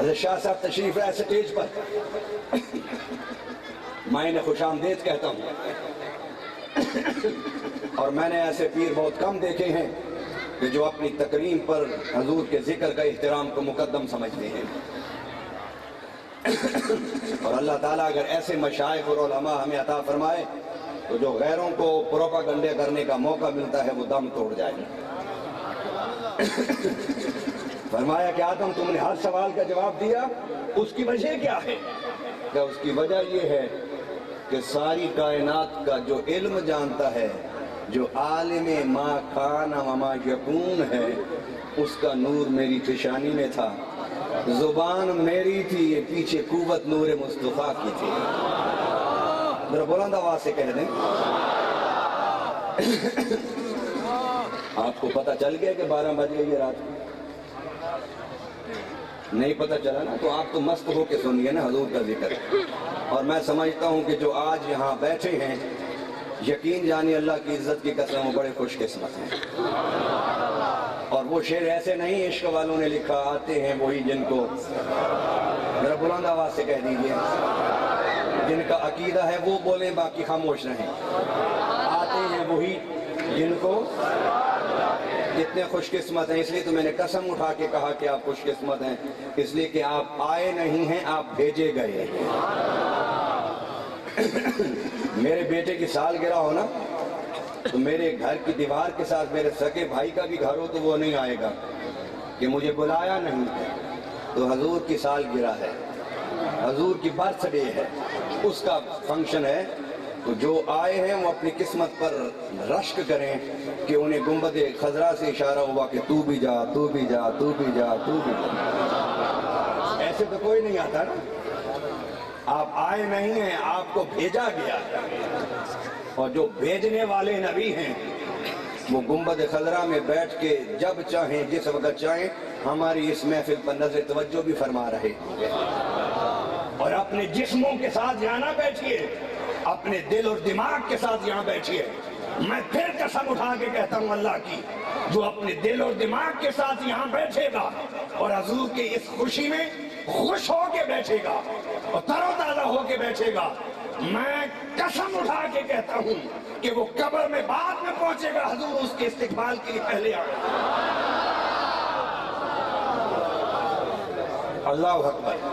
حضرت شاہ صاحب تشریف لائے سٹیج پر، میں انہیں خوش آمدید کہتا ہوں، اور میں نے ایسے پیر بہت کم دیکھے ہیں کہ جو اپنی تکریم پر حضور کے ذکر کا احترام کو مقدم سمجھتے ہیں۔ اور اللہ تعالیٰ اگر ایسے مشائخ اور علماء ہمیں عطا فرمائے تو جو غیروں کو پروپاگنڈے کرنے کا موقع ملتا ہے وہ دم توڑ جائے۔ فرمایا کہ آدم تم نے ہر سوال کا جواب دیا، اس کی وجہ کیا ہے؟ کہ اس کی وجہ یہ ہے کہ ساری کائنات کا جو علم جانتا ہے، جو عالم ما کان و ما یکون ہے، اس کا نور میری پیشانی میں تھا، زبان میری تھی، یہ پیچھے قوت نور مصطفیٰ کی تھی۔ ذرا بلند آواز سے کہہ دیں۔ آپ کو پتہ چل گیا کہ 12 بج گئی ہے رات؟ نہیں پتہ چلا نا؟ تو آپ تو مست ہو کے سنیے نا حضور کا ذکر۔ اور میں سمجھتا ہوں کہ جو آج یہاں بیٹھے ہیں، یقین جانی اللہ کی عزت کی قسم وہ بڑے خوش قسمت ہیں۔ اور وہ شعر ایسے نہیں عشق والوں نے لکھا، آتے ہیں وہی جن کو، ذرا بلند آواز سے کہہ دیجئے، جن کا عقیدہ ہے وہ بولیں، باقی خاموش رہیں۔ آتے ہیں وہی جن کو، کتنے خوش قسمت ہیں۔ اس لیے تو میں نے قسم اٹھا کے کہا کہ آپ خوش قسمت ہیں، اس لیے کہ آپ آئے نہیں ہیں، آپ بھیجے گئے ہیں۔ میرے بیٹے کی سالگرہ ہونا تو میرے گھر کی دیوار کے ساتھ میرے سگے بھائی کا بھی گھر ہو تو وہ نہیں آئے گا کہ مجھے بلایا نہیں ہے۔ تو حضور کی سالگرہ ہے، حضور کی برتھ ڈے ہے، اس کا فنکشن ہے، تو جو آئے ہیں وہ اپنی قسمت پر رشک کریں کہ انہیں گنبد خضرا سے اشارہ ہوا کہ تو بھی جا، تو بھی جا، تو بھی جا، تو بھی جا۔ ایسے تو کوئی نہیں آتا نا۔ آپ آئے نہیں ہیں، آپ کو بھیجا گیا ہے، اور جو بھیجنے والے نبی ہیں وہ گنبد خضرا میں بیٹھ کے جب چاہیں جس وقت چاہیں ہماری اس محفل پر نظر توجہ بھی فرما رہے ہیں۔ اور اپنے جسموں کے ساتھ یہاں نہ بیٹھیے، اپنے دل اور دماغ کے ساتھ یہاں بیٹھیے۔ میں پھر قسم اٹھا کے کہتا ہوں اللہ کی، جو اپنے دل اور دماغ کے ساتھ یہاں بیٹھے گا اور حضور کی اس خوشی میں خوش ہو کے بیٹھے گا اور تر و تازہ ہو کے بیٹھے گا، میں قسم اٹھا کے کہتا ہوں کہ وہ قبر میں بعد میں پہنچے گا، حضور اس کے استقبال کے لیے پہلے آئے۔ اللہ اکبر۔